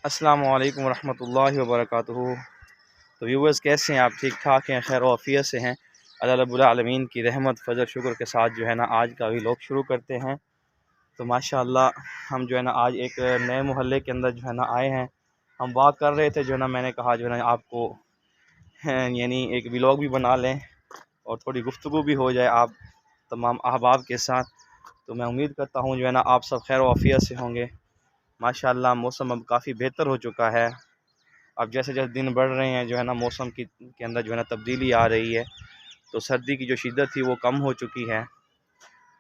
अस्सलामु अलैकुम वरहमतुल्लाहि वबरकातुहू। तो व्यूवर्स, कैसे हैं आप? ठीक ठाक हैं, खैर आफियत से हैं। अल्लाह रब्बुल आलमीन की रहमत फ़ज़ल शुक्र के साथ जो है ना आज का व्लॉग शुरू करते हैं। तो माशाअल्लाह हम जो है ना आज एक नए मोहल्ले के अंदर जो है ना आए हैं। हम वॉक कर रहे थे, जो है ना मैंने कहा जो है ना आपको यानी एक व्लॉग भी बना लें और थोड़ी गुफ्तगू भी हो जाए आप तमाम अहबाब के साथ। तो मैं उम्मीद करता हूँ जो है ना आप सब खैर आफियत से होंगे। माशाअल्लाह मौसम अब काफ़ी बेहतर हो चुका है। अब जैसे जैसे दिन बढ़ रहे हैं जो है ना मौसम के अंदर जो है ना तब्दीली आ रही है। तो सर्दी की जो शिद्दत थी वो कम हो चुकी है।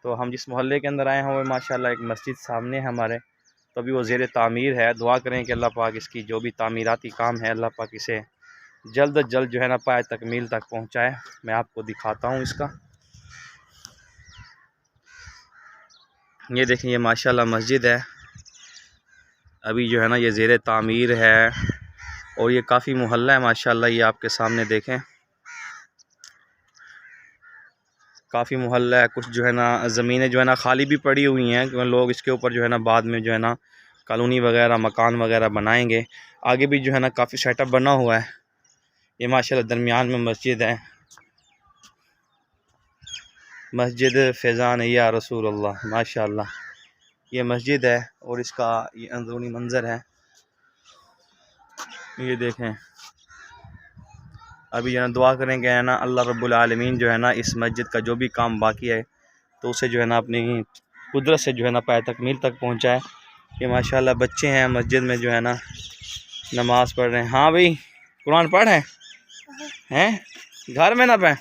तो हम जिस मोहल्ले के अंदर आए हैं वो माशाल्लाह एक मस्जिद सामने है हमारे। तो अभी वो ज़ेर तामीर है। दुआ करें कि अल्लाह पाक इसकी जो भी तामीराती काम है अल्लाह पाक इसे जल्द अज जल्द जो है ना पाए तकमील तक पहुँचाए। मैं आपको दिखाता हूँ इसका। ये देखें, ये माशाल्लाह मस्जिद है। अभी जो है ना ये ज़ेर तामीर है और ये काफ़ी मोहल्ला है माशाल्लाह। ये आपके सामने देखें, काफ़ी मोहल्ला है। कुछ जो है ना ज़मीनें जो है ना खाली भी पड़ी हुई हैं क्योंकि लोग इसके ऊपर जो है ना बाद में जो है ना कॉलोनी वगैरह मकान वगैरह बनाएंगे। आगे भी जो है ना काफ़ी सेटअप बना हुआ है। ये माशाल्लाह दरमियान में मस्जिद है, मस्जिद फैज़ान या रसूल अल्लाह। माशाल्लाह ये मस्जिद है और इसका ये अंदरूनी मंज़र है। ये देखें, अभी जो है दुआ करेंगे है ना अल्लाह रब्बुल आलमीन जो है ना इस मस्जिद का जो भी काम बाकी है तो उसे जो है ना अपनी कुदरत से जो है ना पाए तकमील तक पहुंचाए। ये माशाल्लाह बच्चे हैं मस्जिद में जो है ना नमाज़ पढ़ रहे हैं। हाँ भाई, कुरान पढ़ हैं घर में ना पढ़।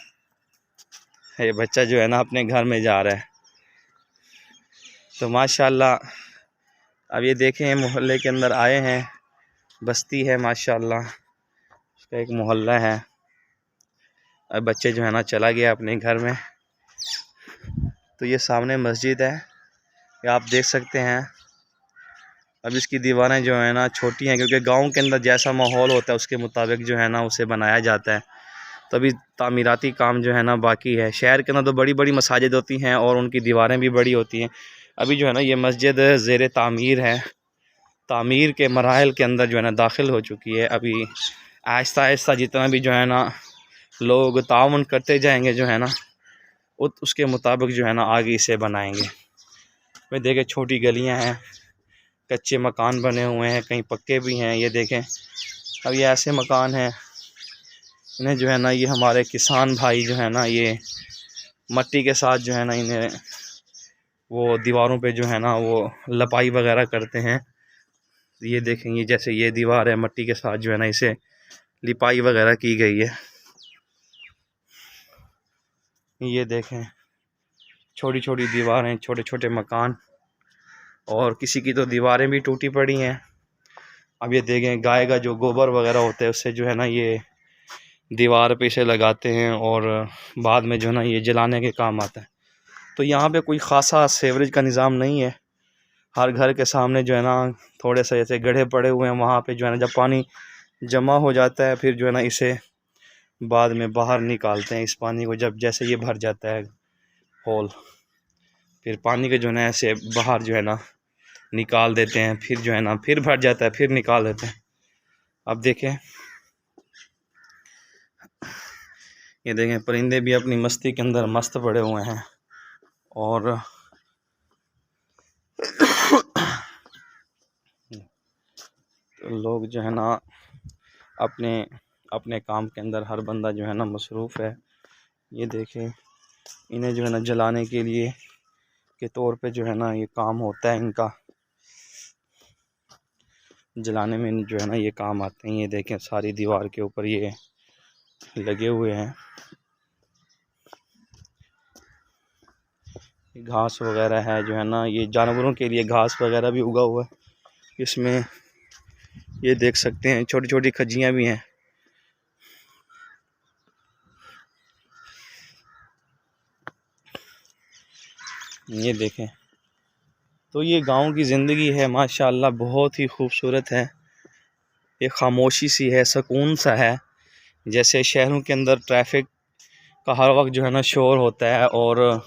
ये बच्चा जो है ना अपने घर में जा रहा है। तो माशाल्लाह अब ये देखें मोहल्ले के अंदर आए हैं, बस्ती है माशाल्लाह, उसका एक मोहल्ला है। अब बच्चे जो है ना चला गया अपने घर में। तो ये सामने मस्जिद है, ये आप देख सकते हैं। अब इसकी दीवारें जो है ना छोटी हैं क्योंकि गांव के अंदर जैसा माहौल होता है उसके मुताबिक जो है ना उसे बनाया जाता है। तभी तामीराती काम जो है ना बाकी है। शहर के अंदर तो बड़ी बड़ी मसाजिद होती हैं और उनकी दीवारें भी बड़ी होती हैं। अभी जो है ना ये मस्जिद ज़ेर तामीर है, तामीर के मराहल के अंदर जो है ना दाखिल हो चुकी है। अभी आहिस्ता आहिस्ता जितना भी जो है ना लोग ताउन करते जाएंगे जो है ना उसके मुताबिक जो है ना आगे इसे बनाएंगे। मैं देखें छोटी गलियां हैं, कच्चे मकान बने हुए हैं, कहीं पक्के भी हैं। ये देखें, अब ये ऐसे मकान हैं इन्हें जो है ना ये हमारे किसान भाई जो है ना ये मट्टी के साथ जो है ना इन्हें वो दीवारों पे जो है ना वो लपाई वगैरह करते हैं। ये देखेंगे जैसे ये दीवार है मट्टी के साथ जो है ना इसे लिपाई वगैरह की गई है। ये देखें छोटी छोटी दीवारें, छोटे छोटे मकान और किसी की तो दीवारें भी टूटी पड़ी हैं। अब ये देखें गाय का जो गोबर वगैरह होता है उससे जो है ना ये दीवार पे इसे लगाते हैं और बाद में जो है ना ये जलाने के काम आता है। तो यहाँ पे कोई ख़ासा सीवरेज का निज़ाम नहीं है। हर घर के सामने जो है ना थोड़े से ऐसे गड्ढे पड़े हुए हैं, वहाँ पे जो है ना जब पानी जमा हो जाता है फिर जो है ना इसे बाद में बाहर निकालते हैं। इस पानी को जब जैसे ये भर जाता है होल, फिर पानी के जो है ना ऐसे बाहर जो है ना निकाल देते हैं। फिर जो है ना फिर भर जाता है, फिर निकाल देते हैं। अब देखें, ये देखें परिंदे भी अपनी मस्ती के अंदर मस्त पड़े हुए हैं और तो लोग जो है ना अपने अपने काम के अंदर हर बंदा जो है ना मसरूफ़ है। ये देखें इन्हें जो है ना जलाने के लिए के तौर पे जो है ना ये काम होता है इनका, जलाने में जो है ना ये काम आते हैं। ये देखें सारी दीवार के ऊपर ये लगे हुए हैं। घास वगैरह है जो है ना ये जानवरों के लिए घास वगैरह भी उगा हुआ है इसमें। ये देख सकते हैं छोटी छोटी खजियां भी हैं। ये देखें, तो ये गांव की ज़िंदगी है माशाअल्लाह, बहुत ही खूबसूरत है। ये खामोशी सी है, सुकून सा है। जैसे शहरों के अंदर ट्रैफिक का हर वक्त जो है ना शोर होता है और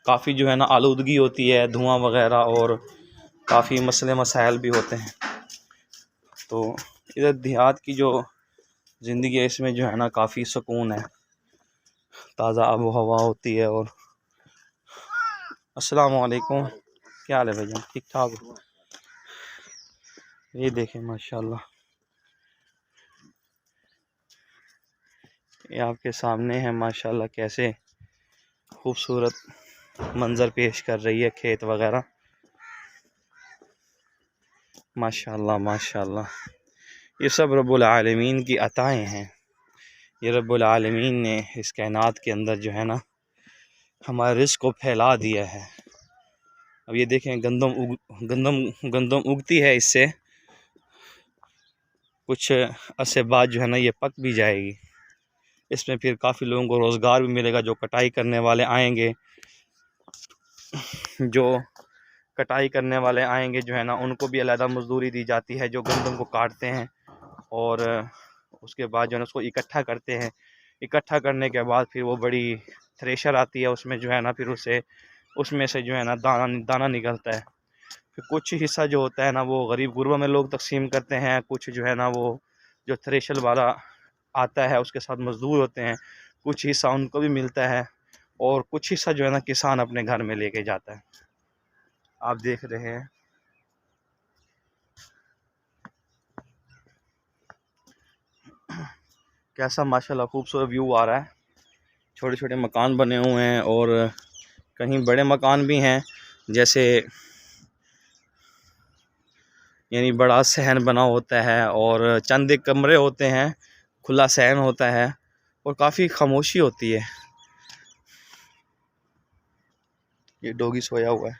काफ़ी जो है ना आलूदगी होती है, धुआं वगैरह और काफ़ी मसले मसाइल भी होते हैं। तो इधर देहात की जो ज़िंदगी है इसमें जो है ना काफ़ी सुकून है, ताज़ा आबो हवा होती है। और अस्सलाम वालेकुम, क्या हाल है भैया, ठीक ठाक हो? ये देखें माशाल्लाह, ये आपके सामने है माशाल्लाह कैसे खूबसूरत मंज़र पेश कर रही है खेत वगैरह। माशाल्लाह माशाल्लाह, ये सब रब्बुल आलमीन की अताएँ हैं। ये रब्बुल आलमीन ने इस कायनात के अंदर जो है ना हमारे रिज़्क़ को फैला दिया है। अब ये देखें गंदम उगती है, इससे कुछ अरसे बाद जो है ना ये पक भी जाएगी। इसमें फिर काफ़ी लोगों को रोज़गार भी मिलेगा, जो कटाई करने वाले आएंगे, जो है ना उनको भी अलग मजदूरी दी जाती है, जो गंदम को काटते हैं और उसके बाद जो है ना उसको इकट्ठा करते हैं। इकट्ठा करने के बाद फिर वो बड़ी थ्रेशर आती है, उसमें जो है ना फिर उसमें से जो है ना दाना निकलता है। फिर कुछ हिस्सा जो होता है ना वो गरीब गुरबा में लोग तकसीम करते हैं, कुछ जो है ना वो जो थ्रेशर वाला आता है उसके साथ मजदूर होते हैं, कुछ हिस्सा उनको भी मिलता है और कुछ हिस्सा जो है ना किसान अपने घर में लेके जाता है। आप देख रहे हैं कैसा माशाल्लाह खूबसूरत व्यू आ रहा है। छोटे छोटे मकान बने हुए हैं और कहीं बड़े मकान भी हैं, जैसे यानी बड़ा सहन बना होता है और चंद एक कमरे होते हैं, खुला सहन होता है और काफ़ी खामोशी होती है। ये डॉगी सोया हुआ है।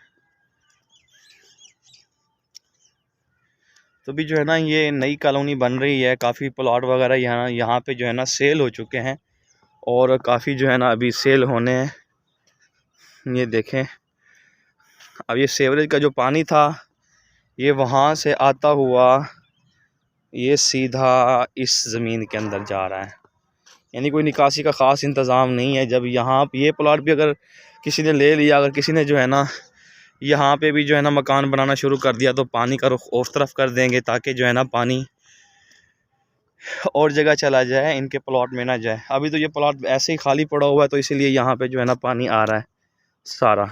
तो भी जो है ना ये नई कॉलोनी बन रही है, काफ़ी प्लॉट वगैरह यहाँ पे जो है ना सेल हो चुके हैं और काफ़ी जो है ना अभी सेल होने हैं। ये देखें, अब ये सीवरेज का जो पानी था ये वहाँ से आता हुआ ये सीधा इस ज़मीन के अंदर जा रहा है, यानी कोई निकासी का ख़ास इंतज़ाम नहीं है। जब यहाँ ये प्लॉट भी अगर किसी ने ले लिया, अगर किसी ने जो है ना यहाँ पे भी जो है ना मकान बनाना शुरू कर दिया, तो पानी का रुख उस तरफ कर देंगे ताकि जो है ना पानी और जगह चला जाए, इनके प्लॉट में ना जाए। अभी तो ये प्लॉट ऐसे ही खाली पड़ा हुआ है, तो इसीलिए यहाँ पे जो है ना पानी आ रहा है सारा।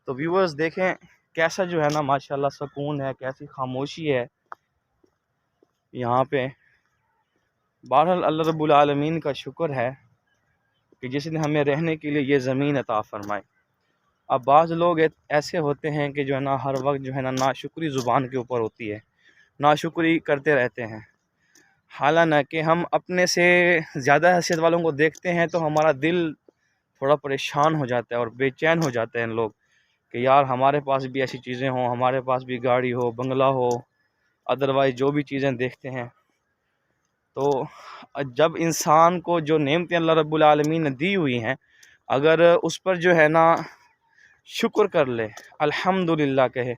तो व्यूअर्स देखें कैसा जो है ना माशाल्लाह सुकून है, कैसी खामोशी है यहाँ पे। बहरहाल अल्लाह रब्बुल आलमीन का शुक्र है कि जिसने हमें रहने के लिए ये ज़मीन अता फरमाई। अब बाज़ लोग ऐसे होते हैं कि जो है ना हर वक्त जो है ना नाशुक्री ज़ुबान के ऊपर होती है, नाशुक्री करते रहते हैं। हालांकि हम अपने से ज़्यादा हैसियत वालों को देखते हैं तो हमारा दिल थोड़ा परेशान हो जाता है और बेचैन हो जाते हैं लोग कि यार हमारे पास भी ऐसी चीज़ें हों, हमारे पास भी गाड़ी हो, बंगला हो, अदरवाइज़ जो भी चीज़ें देखते हैं। तो जब इंसान को जो नेमतें अल्लाह रब्बुल आलमीन ने दी हुई हैं, अगर उस पर जो है ना शुक्र कर ले, अल्हम्दुलिल्लाह कहे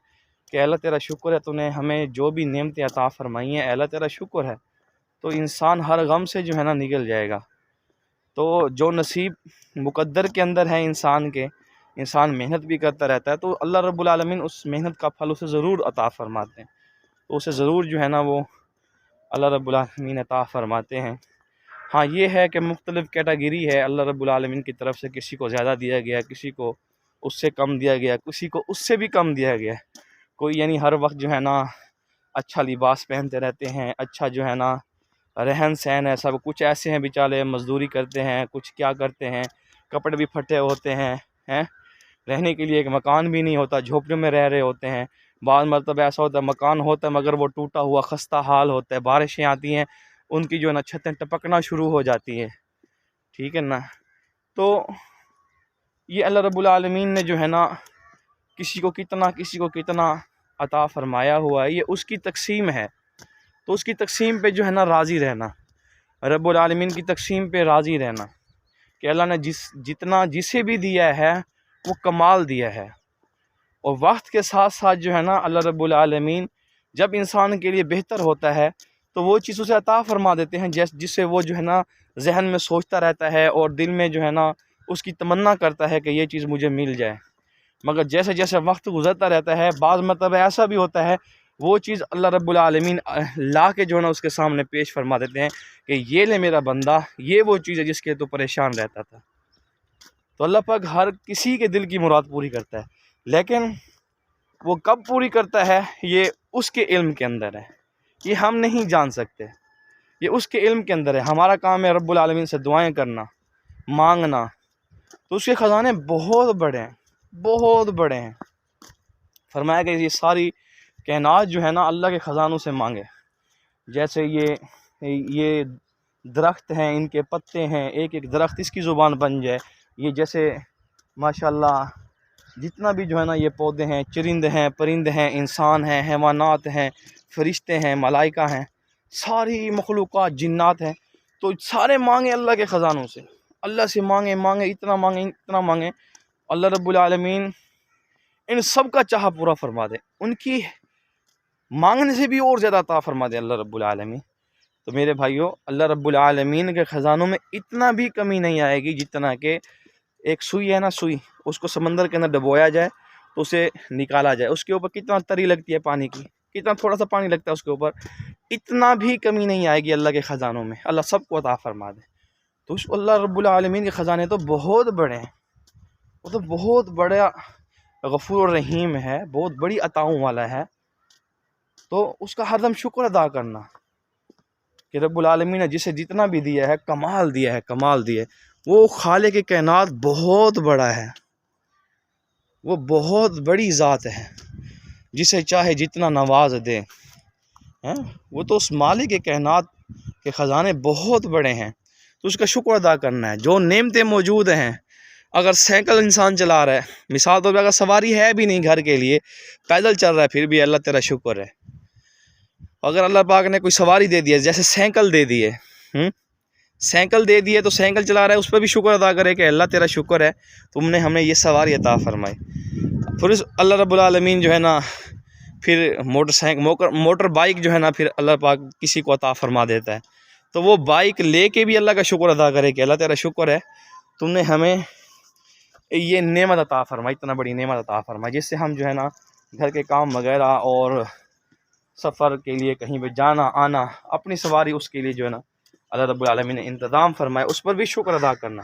कि अल्लाह तेरा शुक्र है, तूने हमें जो भी नेमतें अता फरमाई हैं, अल्लाह तेरा शुक्र है, तो इंसान हर गम से जो है ना निकल जाएगा। तो जो नसीब मुक़द्दर के अंदर है इंसान के, इंसान मेहनत भी करता रहता है तो अल्लाह रब्बुल आलमीन उस मेहनत का फल उसे ज़रूर अता फ़रमाते हैं। तो उसे ज़रूर जो है ना वो अल्लाह रब्बुल आलमीन अता फ़रमाते हैं। हाँ, ये है कि मुख्तलिफ़ कैटेगरी है अल्लाह रब्बुल आलमीन की तरफ से, किसी को ज़्यादा दिया गया, किसी को उससे कम दिया गया, किसी को उससे भी कम दिया गया। कोई यानी हर वक्त जो है ना अच्छा लिबास पहनते रहते हैं, अच्छा जो है ना रहन सहन है सब। कुछ ऐसे हैं बेचारे मज़दूरी करते हैं, कुछ क्या करते हैं, कपड़े भी फटे होते हैं, रहने के लिए एक मकान भी नहीं होता, झोपड़ियों में रह रहे होते हैं। बाद मतलब ऐसा होता है मकान होता है मगर वो टूटा हुआ खस्ता हाल होता है, बारिशें आती हैं उनकी जो है ना छतें टपकना शुरू हो जाती है, ठीक है ना। तो ये अल्लाह रब्बुल आलमीन ने जो है ना किसी को कितना अता फ़रमाया हुआ है, ये उसकी तकसीम है। तो उसकी तकसीम पे जो है ना राज़ी रहना, रब्बुल आलमीन की तकसीम पे राज़ी रहना कि अल्लाह ने जितना जिसे भी दिया है वो कमाल दिया है। और वक्त के साथ साथ जो है ना अल्लाह रब्बुल आलमीन जब इंसान के लिए बेहतर होता है तो वो चीज़ उसे अता फ़रमा देते हैं, जिससे वो जो है ना जहन में सोचता रहता है और दिल में जो है ना उसकी तमन्ना करता है कि ये चीज़ मुझे मिल जाए। मगर जैसे जैसे वक्त गुज़रता रहता है, बाज़ मतलब ऐसा भी होता है वो चीज़ अल्लाह रब्बुल आलमीन ला के जो है ना उसके सामने पेश फरमा देते हैं कि ये ले मेरा बंदा, ये वो चीज़ है जिसके तो परेशान रहता था। तो अल्लाह पाक हर किसी के दिल की मुराद पूरी करता है, लेकिन वो कब पूरी करता है ये उसके इल्म के अंदर है, ये हम नहीं जान सकते, ये उसके इल्म के अंदर है। हमारा काम है रब्बुल आलमीन से दुआएं करना, मांगना। तो उसके ख़जाने बहुत बड़े हैं, बहुत बड़े हैं। फरमाया कि ये सारी कायनात जो है ना अल्लाह के ख़जानों से मांगे। जैसे ये दरख्त हैं, इनके पत्ते हैं, एक एक दरख्त इसकी ज़ुबान बन जाए। ये जैसे माशाल्लाह जितना भी जो है ना ये पौधे हैं, चरिंदे हैं, परिंदे हैं, इंसान हैं, हैवानात हैं, फरिश्ते हैं, मलाइका हैं, सारी मखलूक़ात, जिन्नात हैं, तो सारे मांगे अल्लाह के ख़जानों से। अल्लाह से मांगे मांगे, इतना मांगे इतना मांगे, अल्लाह रब्बुल आलमीन इन सब का चाह पूरा फरमा दे, उनकी मांगने से भी और ज़्यादा अता फरमा दे अल्लाह रब्बुल आलमीन। तो मेरे भाइयों, अल्लाह रब्बुल आलमीन के ख़जानों में इतना भी कमी नहीं आएगी जितना कि एक सुई है ना, सुई उसको समंदर के अंदर डुबोया जाए तो उसे निकाला जाए, उसके ऊपर कितना तरी लगती है पानी की, कितना थोड़ा सा पानी लगता है उसके ऊपर, इतना भी कमी नहीं आएगी अल्लाह के ख़जानों में। अल्लाह सबको अता फरमा दे। तो उस अल्लाह रब्बुल आलमीन के ख़जाने तो बहुत बड़े हैं, वो तो बहुत बड़ा गफूर रहीम है, बहुत बड़ी अताओं वाला है। तो उसका हरदम शुक्र अदा करना कि रब्बुल आलमीन ने जिसे जितना भी दिया है, कमाल दिया है, कमाल दिया है। वो खालिक के कायनात बहुत बड़ा है, वो बहुत बड़ी ज़ात है, जिसे चाहे जितना नवाज दे हैं। वो तो उस मालिक के कायनात के ख़जाने बहुत बड़े हैं, तो उसका शुक्र अदा करना है। जो नेमतें मौजूद हैं, अगर साइकिल इंसान चला रहा है, मिसाल तौर पर अगर सवारी है भी नहीं घर के लिए, पैदल चल रहा है, फिर भी अल्लाह तेरा शुक्र है। अगर अल्लाह पाक ने कोई सवारी दे दिया, जैसे साइकिल दे दिए, साइकिल दे दिए, तो साइकिल चला रहा है, उस पर भी शुक्र अदा करे कि अल्लाह तेरा शुक्र है, तुमने हमें ये सवारी अता फरमाई। फिर अल्लाह रब्बुल आलमीन जो है ना फिर मोटर बाइक जो है ना फिर अल्लाह पाक किसी को अता फरमा देता है। तो वो बाइक लेके भी अल्लाह का शुक्र अदा करे कि अल्लाह तेरा शुक्र है, तुमने हमें ये नेमत अता फरमाई, इतना बड़ी नेमत अता फरमाई, जिससे हम जो है ना घर के काम वगैरह और सफ़र के लिए कहीं पे जाना आना, अपनी सवारी, उसके लिए जो है ना अल्लाह रब्बुल आलमीन ने इंतज़ाम फरमाया, उस पर भी शुक्र अदा करना।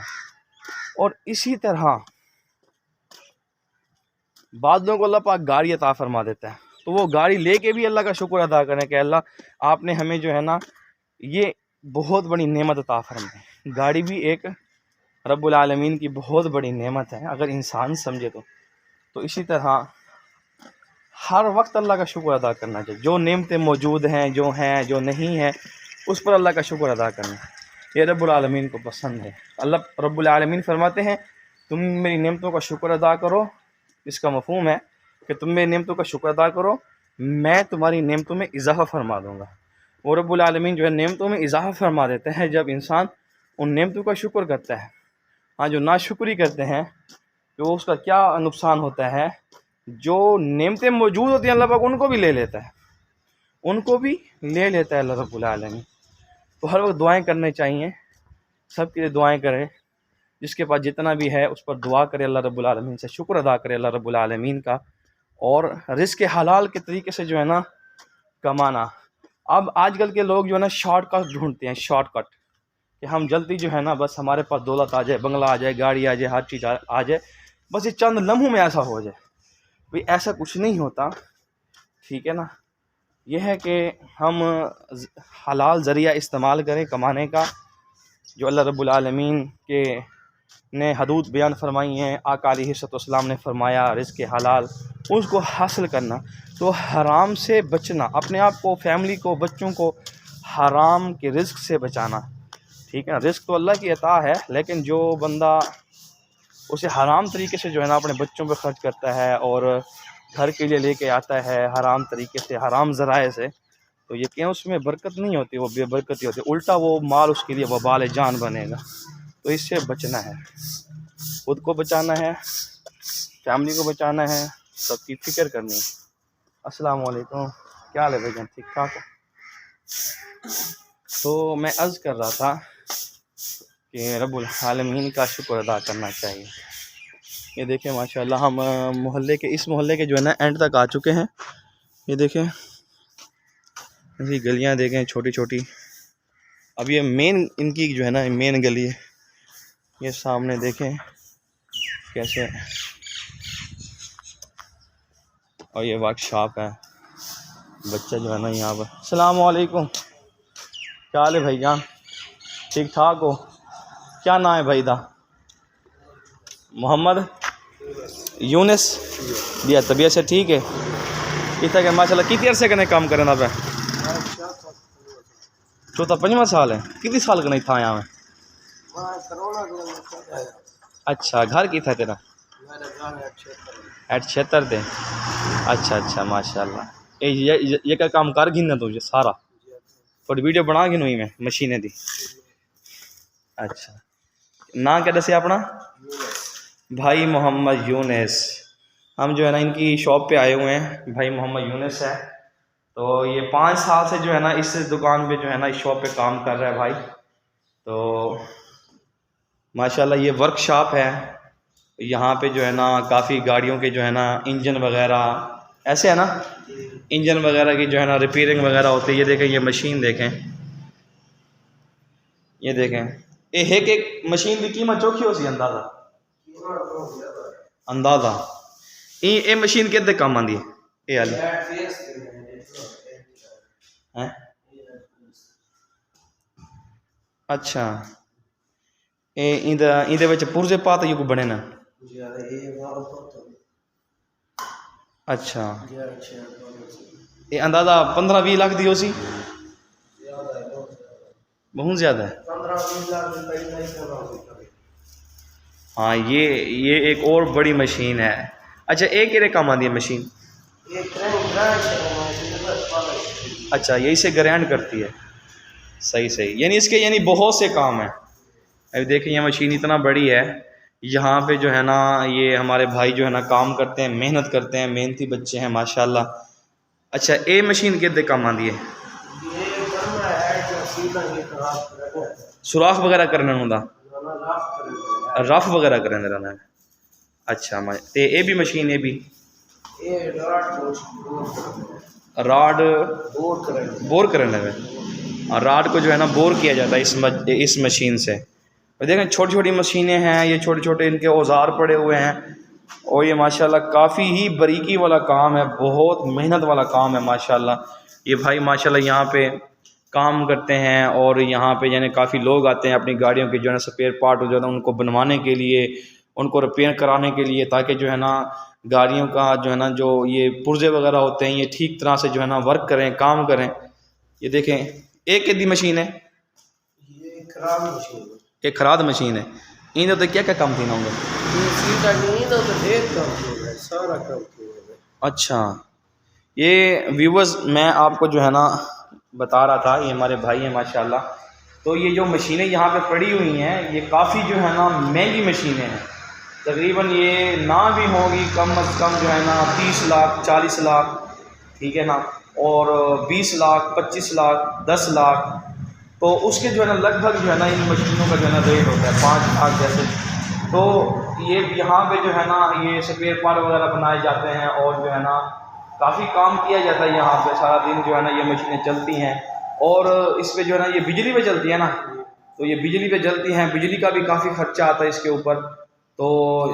और इसी तरह बाद लोगों को अल्लाह पाक गाड़ी अता फरमा देता है, तो वो गाड़ी लेके भी अल्लाह का शुक्र अदा करें कि अल्लाह आपने हमें जो है ना ये बहुत बड़ी नेमत अता फरमाई। गाड़ी भी एक रब्बुल आलमीन की बहुत बड़ी नेमत है, अगर इंसान समझे तो इसी तरह हर वक्त अल्लाह का शुक्र अदा करना चाहिए। जो नेमतें मौजूद हैं, जो हैं, जो नहीं हैं, उस पर अल्लाह का शुक्र अदा करना, ये रब्बुल आलमीन को पसंद है। अल्लाह रब्बुल आलमीन फरमाते हैं, तुम मेरी नेमतों का शुक्र अदा करो। इसका मफ़हूम है कि तुम मेरी नेमतों का शुक्र अदा करो, मैं तुम्हारी नेमतों में इजाफ़ा फरमा दूँगा। वो रब्बुल आलमीन जो है नेमतों में इजाफ़ा फरमा देते हैं जब इंसान उन नेमतों का शुक्र करता है। हाँ, जो नाशुक्री करते हैं, तो उसका क्या नुकसान होता है, जो नेमतें मौजूद होती हैं अल्लाह पाक उनको भी ले लेता है, उनको भी ले लेता है अल्लाह रब्बुल आलमीन। तो हर वक्त दुआएं करनी चाहिए, सब के लिए दुआएं करें, जिसके पास जितना भी है उस पर दुआ करे, अल्लाह रब्बुल आलमीन से शुक्र अदा करे अल्लाह रब्बुल आलमीन का, और रिज़्क़ हलाल के तरीके से जो है ना कमाना। अब आजकल के लोग जो है ना शॉर्टकट ढूंढते हैं, शॉर्टकट, कि हम जल्दी जो है ना बस हमारे पास दौलत आ जाए, बंगला आ जाए, गाड़ी आ जाए, हर चीज़ आ जाए, बस ये चंद लम्हों में ऐसा हो जाए। भाई ऐसा कुछ नहीं होता, ठीक है ना। यह है कि हम हलाल ज़रिया इस्तेमाल करें कमाने का, जो अल्लाह रब्बुल आलमीन के ने हदूद बयान फरमाई हैं, आका अलैहिस्सलाम ने फरमाया रिज़्क़ हलाल उसको हासिल करना। तो हराम से बचना, अपने आप को, फैमिली को, बच्चों को हराम के रिज़्क़ से बचाना, ठीक है ना। रिज़्क़ तो अल्लाह की अता है, लेकिन जो बंदा उसे हराम तरीके से जो है ना अपने बच्चों पर ख़र्च करता है और घर के लिए लेके आता है हराम तरीके से, हराम ज़राए से, तो यकीन उसमें बरकत नहीं होती, वो बेबरकती होती है, उल्टा वो माल उसके लिए वबाल जान बनेगा। तो इससे बचना है, खुद को बचाना है, फैमिली को बचाना है, सबकी फ़िक्र करनी है। अस्सलाम वालेकुम, क्या हाल है भाईजान, ठीक ठाक है। तो मैं अर्ज़ कर रहा था कि रब्बुल आलमीन का शुक्र अदा करना चाहिए। ये देखें माशाल्लाह हम मोहल्ले के, इस मोहल्ले के जो है ना एंड तक आ चुके हैं। ये देखें ऐसी गलियां देखें छोटी छोटी। अब ये मेन इनकी जो है ना मेन गली है, ये सामने देखें कैसे, और ये वर्कशॉप है। बच्चा जो है ना यहाँ पर, अस्सलाम वालेकुम, क्या हाल है भाईजान, ठीक ठाक हो? क्या नाम है भाई दा? मोहम्मद यूनिस दिया, तबीयत से ठीक है? इतना के माशाल्लाह कितनी अरसे कने काम करें ना पे? चौथा पंजवा साल है। कितनी साल का नहीं था यहाँ में? अच्छा, घर की था तेरा? एट 76 थे। अच्छा अच्छा माशाल्लाह। ये क्या काम कर गिनना तुझे सारा? थोड़ी वीडियो बना गिन हुई मैं मशीनें दी। अच्छा, ना क्या दसे अपना? भाई मोहम्मद यूनिस। हम जो है ना इनकी शॉप पे आए हुए हैं, भाई मोहम्मद यूनिस है। तो ये 5 साल से जो है ना इस दुकान पे जो है ना इस शॉप पे काम कर रहा है भाई। तो माशाल्लाह ये वर्कशॉप है। यहाँ पे जो है ना काफ़ी गाड़ियों के जो है ना इंजन वगैरह ऐसे है ना, इंजन वगैरह की जो है ना रिपेयरिंग वगैरह होती है। ये देखें, ये मशीन देखें, ये देखें, ये एक मशीन की कीमत चौखी हो सी अंदाज़ा अंदाज़ा ये मशीन कितने काम आती है? ये वाली है? अच्छा, ये इंदे विच पुर्जे पात ये को बने ना? अच्छा, ये अंदाज़ा 15-20 लाख दी हो सी? बहुत ज़्यादा है। हाँ, ये एक और बड़ी मशीन है। अच्छा, एक केरे काम आती है मशीन? अच्छा, यही से ग्राइंड करती है। सही सही, यानी इसके यानी बहुत से काम हैं। अभी देखिए, ये मशीन इतना बड़ी है, यहाँ पे जो है ना ये हमारे भाई जो है ना काम करते हैं, मेहनत करते हैं, मेहनती बच्चे हैं माशाल्लाह। अच्छा, ये मशीन कितने काम आती है? सुराख वगैरह करने होंदा, रफ वगैरह करने रहना है। अच्छा, ते ये भी मशीन है भी राड बोर करने में, और राड को जो है ना बोर किया जाता है इस मशीन से। और देखें छोटी छोटी मशीनें हैं, ये छोटे छोटे इनके औजार पड़े हुए हैं। और ये माशाल्लाह काफ़ी ही बारीकी वाला काम है, बहुत मेहनत वाला काम है माशाल्लाह। ये भाई माशाल्लाह यहाँ पे काम करते हैं, और यहाँ पे यानी काफ़ी लोग आते हैं अपनी गाड़ियों के जो है ना स्पेयर पार्ट जो है ना उनको बनवाने के लिए, उनको रिपेयर कराने के लिए, ताकि जो है ना गाड़ियों का जो है ना जो ये पुर्जे वगैरह होते हैं ये ठीक तरह से जो है ना वर्क करें, काम करें। ये देखें, एक कितनी मशीन है? एक खराद मशीन है। इन तो क्या क्या काम थी ना होंगे? अच्छा, ये व्यूवर्स मैं आपको जो है ना बता रहा था, ये हमारे भाई हैं माशाल्लाह। तो ये जो मशीनें यहाँ पे पड़ी हुई हैं ये काफ़ी जो है ना महंगी मशीनें हैं। तकरीबन ये ना भी होगी कम अज़ कम जो है ना 30 लाख 40 लाख, ठीक है ना, और 20 लाख 25 लाख 10 लाख। तो उसके जो है ना लगभग जो है ना इन मशीनों का जो है ना रेट होता है 5 लाख जैसे। तो ये यहाँ पे जो है ना ये स्पेयर पार्ट वगैरह बनाए जाते हैं, और जो है ना काफ़ी काम किया जाता है यहाँ पे। सारा दिन जो है ना ये मशीनें चलती हैं, और इस पे जो है ना ये बिजली पे चलती है ना, तो ये बिजली पे चलती हैं, बिजली का भी काफ़ी खर्चा आता है इसके ऊपर। तो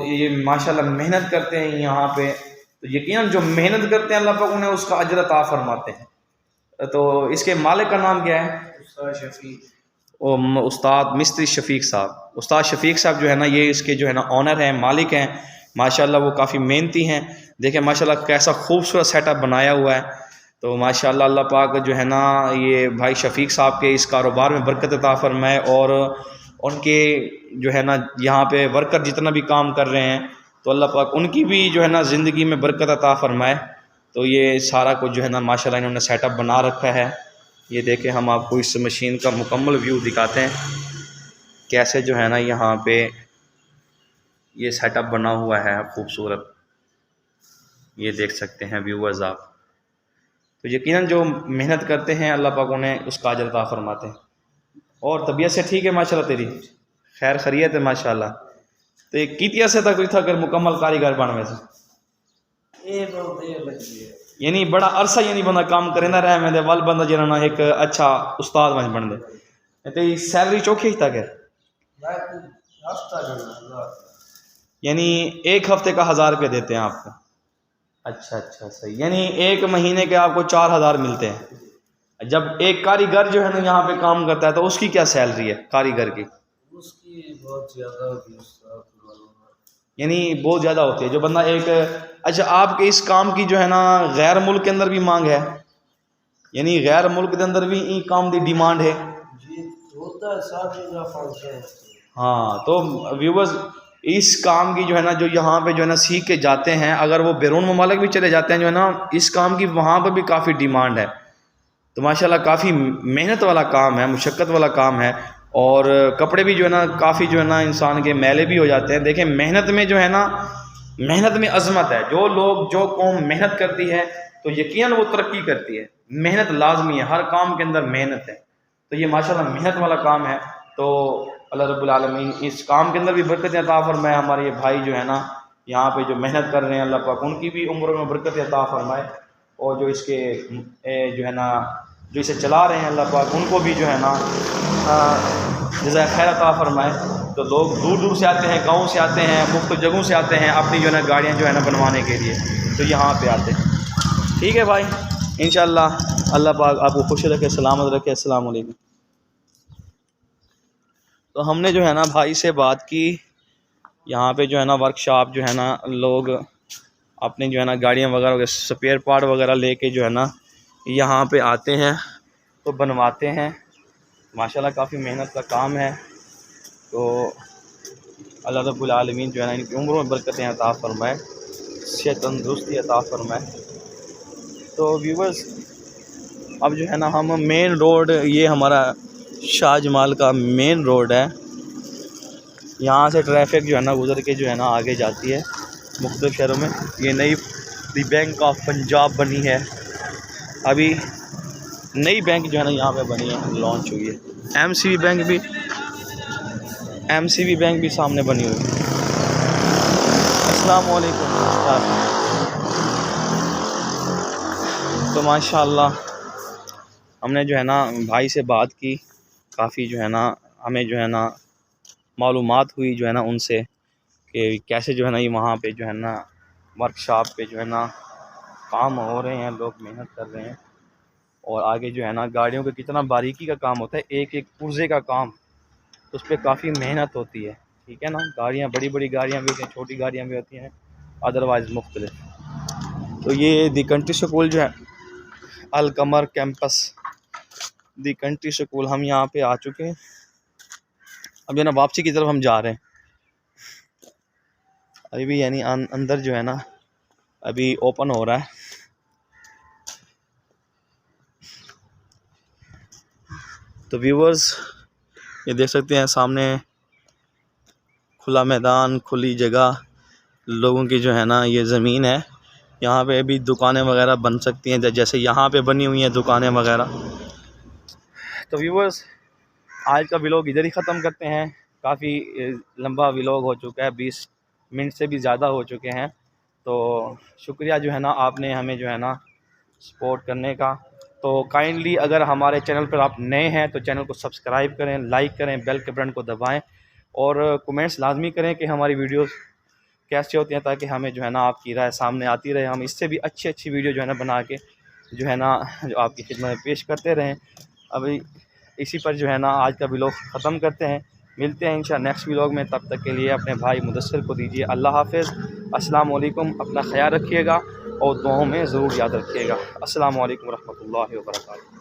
ये माशाल्लाह मेहनत करते हैं यहाँ पे। तो यकीनन जो मेहनत करते हैं अल्लाह पाक उन्हें उसका अजर अता फरमाते हैं। तो इसके मालिक का नाम क्या है? उस्ताद मिस्त्री शफीक साहब। उस्ताद शफीक साहब जो है ना ये इसके जो है ना ऑनर हैं, मालिक हैं माशाल्लाह। वो काफ़ी मेहनती हैं। देखें माशाल्लाह कैसा खूबसूरत सेटअप बनाया हुआ है। तो माशाल्लाह अल्लाह पाक जो है ना ये भाई शफीक साहब के इस कारोबार में बरकत अता फरमाए, और उनके जो है ना यहाँ पे वर्कर जितना भी काम कर रहे हैं तो अल्लाह पाक उनकी भी जो है ना ज़िंदगी में बरकत अता फरमाए। तो ये सारा कुछ जो है ना माशाल्लाह इन्होंने सेटअप बना रखा है। ये देखें, हम आपको इस मशीन का मुकम्मल व्यू दिखाते हैं कैसे जो है ना यहाँ पे ये सेटअप बना हुआ है खूबसूरत। ये देख सकते हैं व्यूअर्स आप। तो यकीनन जो मेहनत करते हैं अल्लाह पाक उन्हें उसका अजर अता फरमाते हैं। और तबीयत से ठीक है माशाल्लाह तेरी? खैर खैरियत है माशाल्लाह। तो ये कितिया से तक था अगर मुकम्मल कारीगर बन में से? यानी बड़ा अरसा यानी बंदा काम करेंदा रहा मैं वल बंदा जरा ना एक अच्छा उस्ताद बन दे ते सैलरी चौखी तक है यानी एक हफ्ते का 1000 रुपये देते हैं आपको। अच्छा अच्छा सही, यानी एक महीने के आपको 4000 मिलते हैं। जब एक कारीगर जो है ना यहाँ पे काम करता है तो उसकी क्या सैलरी है कारीगर की? उसकी बहुत ज़्यादा होती है, यानी बहुत ज़्यादा होती है जो बंदा एक। अच्छा, आपके इस काम की जो है ना गैर मुल्क के अंदर भी मांग है, यानी गैर मुल्क के अंदर भी ई काम की डिमांड है जी, होता है साथ में। हाँ, तो व्यूवर्स इस काम की जो है ना जो यहाँ पे जो है ना सीख के जाते हैं, अगर वो बैरून ममालिक भी चले जाते हैं जो है ना इस काम की वहाँ पर भी काफ़ी डिमांड है। तो माशाल्लाह काफ़ी मेहनत वाला काम है, मुशक्क़त वाला काम है। और कपड़े भी जो है ना काफ़ी जो है ना इंसान के मैले भी हो जाते हैं। देखें, मेहनत में जो है ना, मेहनत में अज़मत है। जो लोग जो कौम मेहनत करती है तो यकीनन वो तरक्की करती है। मेहनत लाजमी है, हर काम के अंदर मेहनत है। तो ये माशाल्लाह मेहनत वाला काम है। तो अल्लाह रब्बुल आलमीन इस काम के अंदर भी बरकत अता फरमाए। हमारे ये भाई जो है ना यहाँ पे जो मेहनत कर रहे हैं, अल्लाह पाक उनकी भी उम्र में बरकत अता फरमाए। और जो इसके जो है ना जो इसे चला रहे हैं, अल्लाह पाक उनको भी जो है ना जज़ा खैर अता फरमाए। तो लोग दूर दूर से आते हैं, गाँव से आते हैं, मुख्तलिफ जगहों से आते हैं अपनी जो है ना गाड़ियाँ जो है ना बनवाने के लिए, तो यहाँ पे आते हैं। ठीक है भाई, इंशाअल्लाह अल्लाह पाक आपको खुश रखे, सलामत रखे। अस्सलाम वालेकुम। तो हमने जो है ना भाई से बात की, यहाँ पे जो है ना वर्कशॉप जो है ना लोग अपने जो है ना गाड़ियाँ वगैरह स्पेयर पार्ट वगैरह लेके जो है ना यहाँ पे आते हैं तो बनवाते हैं। माशाल्लाह काफ़ी मेहनत का काम है। तो अल्लाह रब्बुल आलमीन जो है ना इनकी उम्रों में बरकतें अता फरमाए, सेहत तंदुरुस्ती अता फरमाए। तो व्यूवर्स अब जो है ना हम मेन रोड, ये हमारा शाहजमाल का मेन रोड है, यहाँ से ट्रैफिक जो है ना गुज़र के जो है ना आगे जाती है मुख्तलिफ शहरों में। ये नई बैंक ऑफ पंजाब बनी है, अभी नई बैंक जो है ना यहाँ पे बनी है, लॉन्च हुई है। एमसीबी बैंक भी सामने बनी हुई है। अस्सलाम वालेकुम। तो माशाल्लाह हमने जो है ना भाई से बात की, काफ़ी जो है ना हमें जो है ना मालूमात हुई जो है ना उनसे कि कैसे जो है ना ये वहाँ पे जो है ना वर्कशॉप पे जो है ना काम हो रहे हैं, लोग मेहनत कर रहे हैं। और आगे जो है ना गाड़ियों का कितना बारीकी का काम होता है, एक एक पुर्जे का काम, तो उस पर काफ़ी मेहनत होती है। ठीक है ना, गाड़ियाँ बड़ी बड़ी गाड़ियाँ भी होती हैं, छोटी गाड़ियाँ भी होती हैं, अदरवाइज़ मुख्तलिफ। तो ये दी कंट्री स्कूल जो है अल कमर कैंपस दी कंट्री स्कूल, हम यहाँ पे आ चुके हैं। अब जो है ना वापसी की तरफ हम जा रहे हैं अभी भी, यानी अंदर जो है ना अभी ओपन हो रहा है। तो व्यूवर्स ये देख सकते हैं सामने खुला मैदान, खुली जगह, लोगों की जो है ना ये ज़मीन है। यहाँ पे भी दुकानें वगैरह बन सकती हैं, जैसे यहाँ पे बनी हुई हैं दुकानें वगैरह। तो व्यूवर्स आज का व्लॉग इधर ही ख़त्म करते हैं। काफ़ी लंबा व्लॉग हो चुका है, 20 मिनट से भी ज़्यादा हो चुके हैं। तो शुक्रिया जो है ना आपने हमें जो है ना सपोर्ट करने का। तो काइंडली अगर हमारे चैनल पर आप नए हैं तो चैनल को सब्सक्राइब करें, लाइक करें, बेल के बटन को दबाएं और कमेंट्स लाजमी करें कि हमारी वीडियोस कैसे होती हैं, ताकि हमें जो है ना आपकी राय सामने आती रहे। हम इससे भी अच्छी वीडियो जो है ना बना के जो है ना जो आपकी खिदमत में पेश करते रहें। अभी इसी पर जो है ना आज का व्लॉग ख़त्म करते हैं। मिलते हैं इंशाअल्लाह नेक्स्ट व्लॉग में। तब तक के लिए अपने भाई मुदस्सिर को दीजिए अल्लाह हाफ़िज़। अस्सलाम वालेकुम। अपना ख्याल रखिएगा और दुआओं में ज़रूर याद रखिएगा। अस्सलाम वालेकुम रहमतुल्लाहि व बरकातुहू।